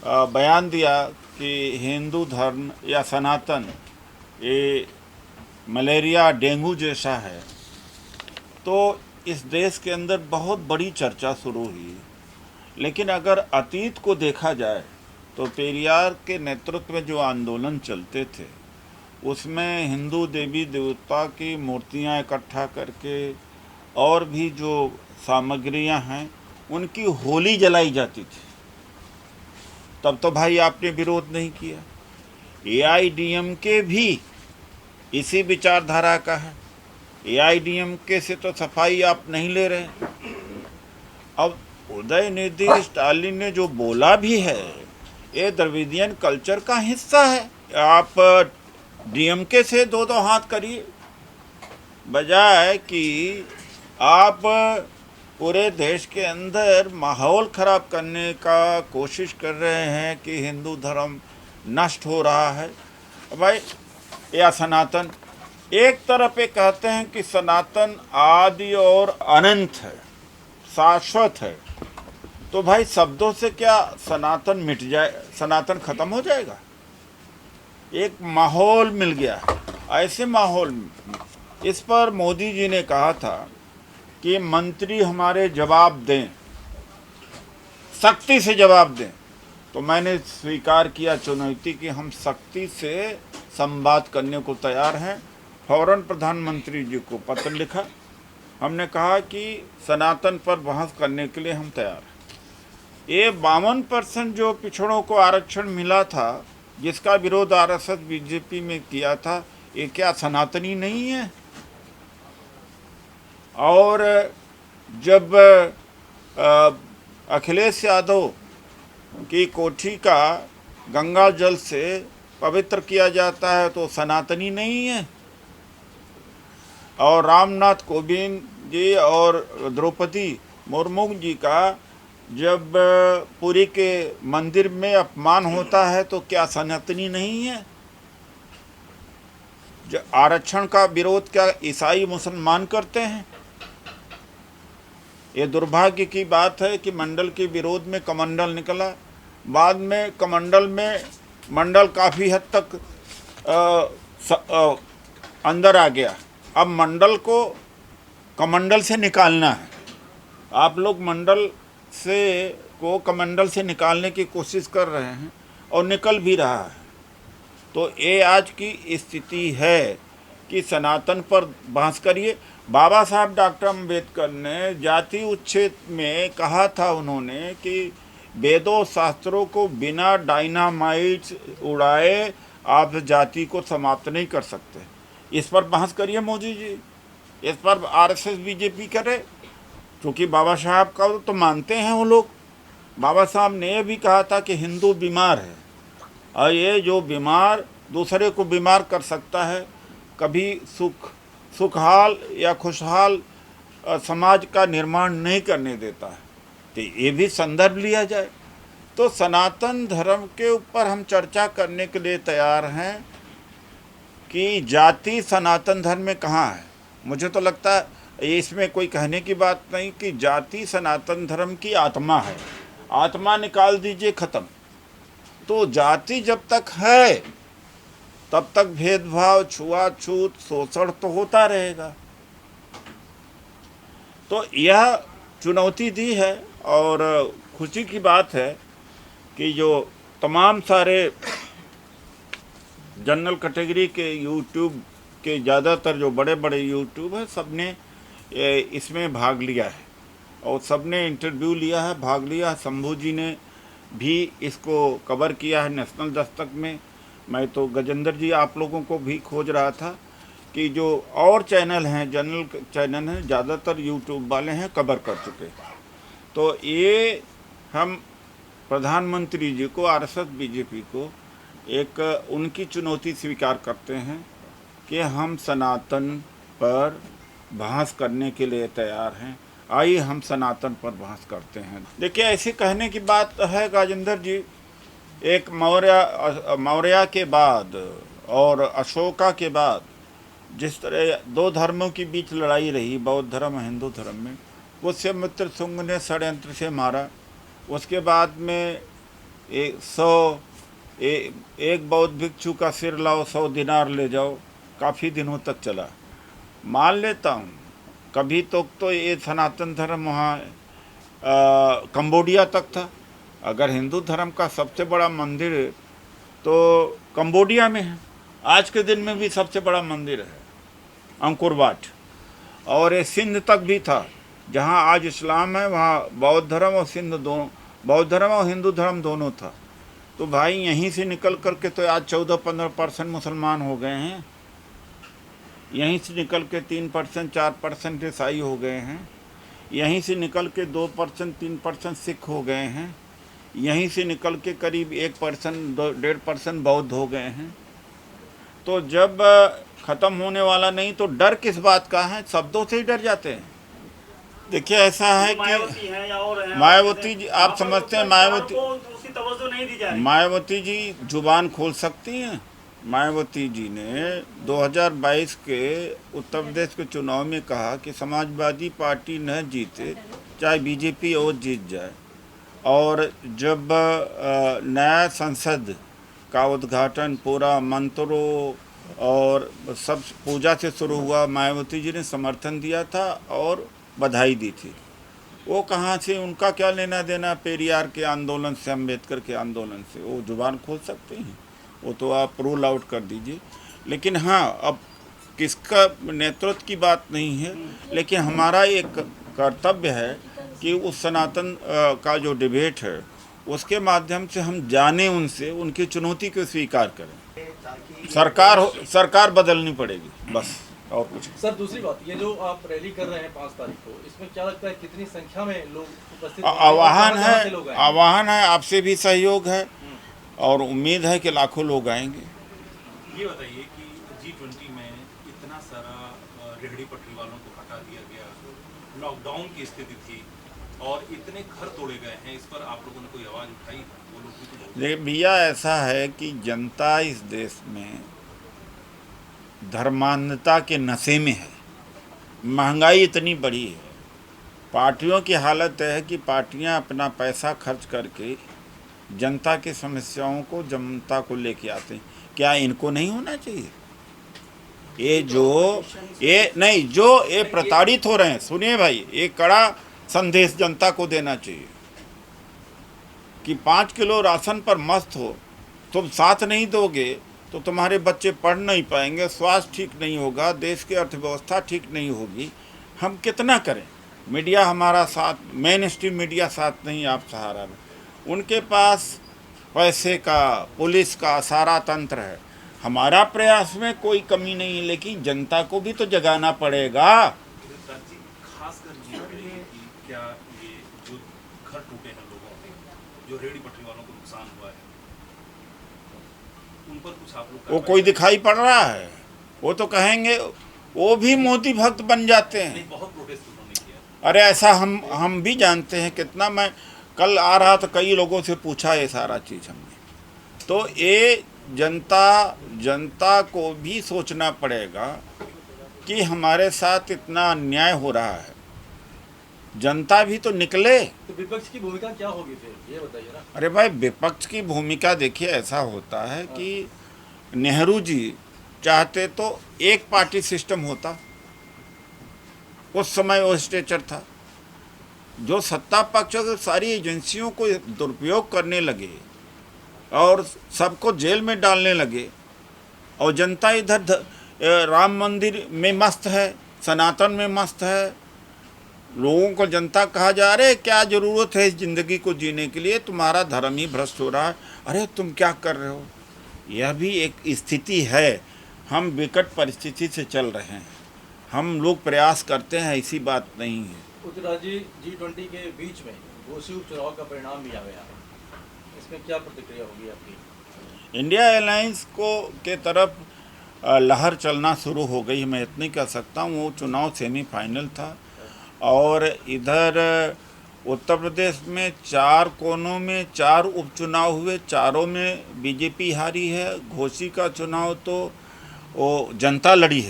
बयान दिया कि हिंदू धर्म या सनातन ये मलेरिया डेंगू जैसा है, तो इस देश के अंदर बहुत बड़ी चर्चा शुरू हुई। लेकिन अगर अतीत को देखा जाए तो पेरियार के नेतृत्व में जो आंदोलन चलते थे उसमें हिंदू देवी देवता की मूर्तियां इकट्ठा करके और भी जो सामग्रियां हैं उनकी होली जलाई जाती थी। तब तो भाई आपने विरोध नहीं किया। एआईडीएमके भी इसी विचारधारा का है। एआईडीएमके से तो सफाई आप नहीं ले रहे। अब उदयनिधि स्टालिन ने जो बोला भी है ये द्रविडियन कल्चर का हिस्सा है। आप डीएमके से दो दो हाथ करिए, बजाय कि आप पूरे देश के अंदर माहौल ख़राब करने का कोशिश कर रहे हैं कि हिंदू धर्म नष्ट हो रहा है। भाई या सनातन, एक तरफ ये कहते हैं कि सनातन आदि और अनंत है, शाश्वत है, तो भाई शब्दों से क्या सनातन मिट जाए, सनातन खत्म हो जाएगा? एक माहौल मिल गया है। ऐसे माहौल में इस पर मोदी जी ने कहा था कि मंत्री हमारे जवाब दें, सख्ती से जवाब दें। तो मैंने स्वीकार किया चुनौती कि हम सख्ती से संवाद करने को तैयार हैं। फौरन प्रधानमंत्री जी को पत्र लिखा। हमने कहा कि सनातन पर बहस करने के लिए हम तैयार हैं। ये 52% जो पिछड़ों को आरक्षण मिला था, जिसका विरोध आरएसएस बीजेपी में किया था, ये क्या सनातनी नहीं है? और जब अखिलेश यादव की कोठी का गंगा जल से पवित्र किया जाता है तो सनातनी नहीं है? और रामनाथ कोविंद जी और द्रौपदी मुर्मू जी का जब पुरी के मंदिर में अपमान होता है तो क्या सनातनी नहीं है? जो आरक्षण का विरोध क्या ईसाई मुसलमान करते हैं? ये दुर्भाग्य की बात है कि मंडल के विरोध में कमंडल निकला। बाद में कमंडल में मंडल काफ़ी हद तक अंदर आ गया। अब मंडल को कमंडल से निकालना है। आप लोग मंडल से को कमंडल से निकालने की कोशिश कर रहे हैं और निकल भी रहा है। तो ये आज की स्थिति है कि सनातन पर बहस करिए। बाबा साहब डॉक्टर अम्बेडकर ने जाति उच्छेद में कहा था उन्होंने कि वेदों शास्त्रों को बिना डायनामाइट उड़ाए आप जाति को समाप्त नहीं कर सकते। इस पर बहस करिए मोदी जी, इस पर आरएसएस बीजेपी करे, क्योंकि बाबा साहब का तो मानते हैं वो लोग। बाबा साहब ने यह भी कहा था कि हिंदू बीमार है और ये जो बीमार दूसरे को बीमार कर सकता है, कभी सुखहाल या खुशहाल समाज का निर्माण नहीं करने देता है। तो ये भी संदर्भ लिया जाए। तो सनातन धर्म के ऊपर हम चर्चा करने के लिए तैयार हैं कि जाति सनातन धर्म में कहाँ है। मुझे तो लगता है इसमें कोई कहने की बात नहीं कि जाति सनातन धर्म की आत्मा है। आत्मा निकाल दीजिए, ख़त्म। तो जाति जब तक है तब तक भेदभाव, छुआछूत, शोषण तो होता रहेगा। तो यह चुनौती दी है और खुशी की बात है कि जो तमाम सारे जनरल कैटेगरी के यूट्यूब के ज़्यादातर जो बड़े बड़े यूट्यूब है, सब ने इसमें भाग लिया है और सब ने इंटरव्यू लिया है, भाग लिया है। शंभू जी ने भी इसको कवर किया है नेशनल दस्तक में। मैं तो गजेंद्र जी आप लोगों को भी खोज रहा था कि जो और चैनल हैं, जनरल चैनल हैं, ज़्यादातर यूट्यूब वाले हैं, कवर कर चुके। तो ये हम प्रधानमंत्री जी को, आरएसएस बीजेपी को एक उनकी चुनौती स्वीकार करते हैं कि हम सनातन पर बहस करने के लिए तैयार हैं। आइए हम सनातन पर बहस करते हैं। देखिए, ऐसे कहने की बात है गजेंद्र जी, एक मौर्य के बाद और अशोका के बाद जिस तरह दो धर्मों के बीच लड़ाई रही, बौद्ध धर्म हिंदू धर्म में, पुष्यमित्र शुंग ने षड्यंत्र से मारा। उसके बाद में एक बौद्ध भिक्षु का सिर लाओ 100 दिनार ले जाओ, काफ़ी दिनों तक चला। मान लेता हूँ कभी तो ये सनातन धर्म वहाँ कंबोडिया तक था। अगर हिंदू धर्म का सबसे बड़ा मंदिर तो कंबोडिया में है, आज के दिन में भी सबसे बड़ा मंदिर है अंकुर वाट। और ये सिंध तक भी था, जहाँ आज इस्लाम है वहाँ बौद्ध धर्म और सिंध दोनों, बौद्ध धर्म और हिंदू धर्म दोनों था। तो भाई यहीं से निकल कर के तो आज 14-15% मुसलमान हो गए हैं, यहीं से निकल के 3% 4% ईसाई हो गए हैं, यहीं से निकल के 2% 3% सिख हो गए हैं, यहीं से निकल के करीब 1% 1.5% बौद्ध हो गए हैं। तो जब ख़त्म होने वाला नहीं तो डर किस बात का है, शब्दों से ही डर जाते हैं। देखिए ऐसा है कि मायावती जी, आप समझते हैं मायावती जी जुबान खोल सकती हैं। मायावती जी ने 2022 के उत्तर प्रदेश के चुनाव में कहा कि समाजवादी पार्टी न जीते चाहे बीजेपी और जीत जाए। और जब नया संसद का उद्घाटन पूरा मंत्रों और सब पूजा से शुरू हुआ, मायावती जी ने समर्थन दिया था और बधाई दी थी। वो कहाँ से, उनका क्या लेना देना पेरियार के आंदोलन से, अम्बेडकर के आंदोलन से? वो जुबान खोल सकते हैं, वो तो आप रूल आउट कर दीजिए। लेकिन हाँ, अब किसका नेतृत्व की बात नहीं है, लेकिन हमारा एक कर्तव्य है कि उस सनातन का जो डिबेट है उसके माध्यम से हम जाने उनसे, उनकी चुनौती को स्वीकार करें। सरकार बदलनी पड़ेगी, बस और कुछ। सर दूसरी बात, ये जो आप रैली कर रहे हैं 5 तारीख को, इसमें क्या लगता है कितनी संख्या में लोग उपस्थित? आह्वान है, आपसे भी सहयोग है और उम्मीद है कि लाखों लोग आएंगे। ये बताइए कि G20 में इतना सारा रेहड़ी पटरी वालों को हटा दिया गया, लॉकडाउन की स्थिति थी और इतने घर तोड़े गए हैं, इस पर आप लोगों ने कोई आवाज़ उठाई? वो लोग भी तो भैया ऐसा है कि जनता इस देश में धर्मांधता के नशे में है, महंगाई इतनी बड़ी है, पार्टियों की हालत है कि पार्टियां अपना पैसा खर्च करके जनता की समस्याओं को जनता को लेके आते हैं। क्या इनको नहीं होना चाहिए? ये प्रताड़ित हो रहे हैं, सुनिए भाई, एक कड़ा संदेश जनता को देना चाहिए कि 5 किलो राशन पर मस्त हो, तुम साथ नहीं दोगे तो तुम्हारे बच्चे पढ़ नहीं पाएंगे, स्वास्थ्य ठीक नहीं होगा, देश की अर्थव्यवस्था ठीक नहीं होगी। हम कितना करें? मीडिया हमारा साथ, मेन स्ट्रीम मीडिया साथ नहीं, आप सहारा में। उनके पास पैसे का, पुलिस का सारा तंत्र है। हमारा प्रयास में कोई कमी नहीं है, लेकिन जनता को भी तो जगाना पड़ेगा। क्या ये जो घर टूटे हैं लोगों के, जो रेहड़ी पटरी वालों को नुकसान हुआ है, उन पर कुछ आप लोग? वो कोई दिखाई पड़ रहा है? वो तो कहेंगे, वो भी मोदी भक्त बन जाते हैं। बहुत प्रोटेस्ट उन्होंने किया। अरे ऐसा हम भी जानते हैं कितना। मैं कल आ रहा था, कई लोगों से पूछा ये सारा चीज़ हमने। तो ये जनता को भी सोचना पड़ेगा कि हमारे साथ इतना अन्याय हो रहा है, जनता भी तो निकले। तो विपक्ष की भूमिका क्या होगी फिर, ये बताइए ना। अरे भाई, विपक्ष की भूमिका देखिए, ऐसा होता है कि नेहरू जी चाहते तो एक पार्टी सिस्टम होता, उस समय वो स्ट्रेचर था। जो सत्ता पक्ष सारी एजेंसियों को दुरुपयोग करने लगे और सबको जेल में डालने लगे, और जनता इधर राम मंदिर में मस्त है, सनातन में मस्त है। लोगों को जनता कहा जा रहा है क्या ज़रूरत है इस ज़िंदगी को जीने के लिए, तुम्हारा धर्म ही भ्रष्ट हो रहा है। अरे तुम क्या कर रहे हो? यह भी एक स्थिति है। हम विकट परिस्थिति से चल रहे हैं, हम लोग प्रयास करते हैं, ऐसी बात नहीं है। उत्तराजी G20 के बीच में घोषी उपचुनाव का परिणाम भी आ गया, इसमें क्या प्रतिक्रिया होगी आपकी? इंडिया अलायंस के तरफ लहर चलना शुरू हो गई, मैं इतनी कह सकता हूँ। वो चुनाव सेमीफाइनल था और इधर उत्तर प्रदेश में 4 कोनों में 4 उपचुनाव हुए, चारों में बीजेपी हारी है। घोसी का चुनाव तो वो जनता लड़ी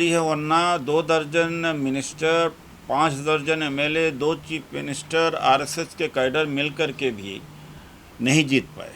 है, वरना 2 दर्जन मिनिस्टर 5 दर्जन एमएलए, 2 चीफ मिनिस्टर, आरएसएस के कैडर मिलकर के भी नहीं जीत पाए।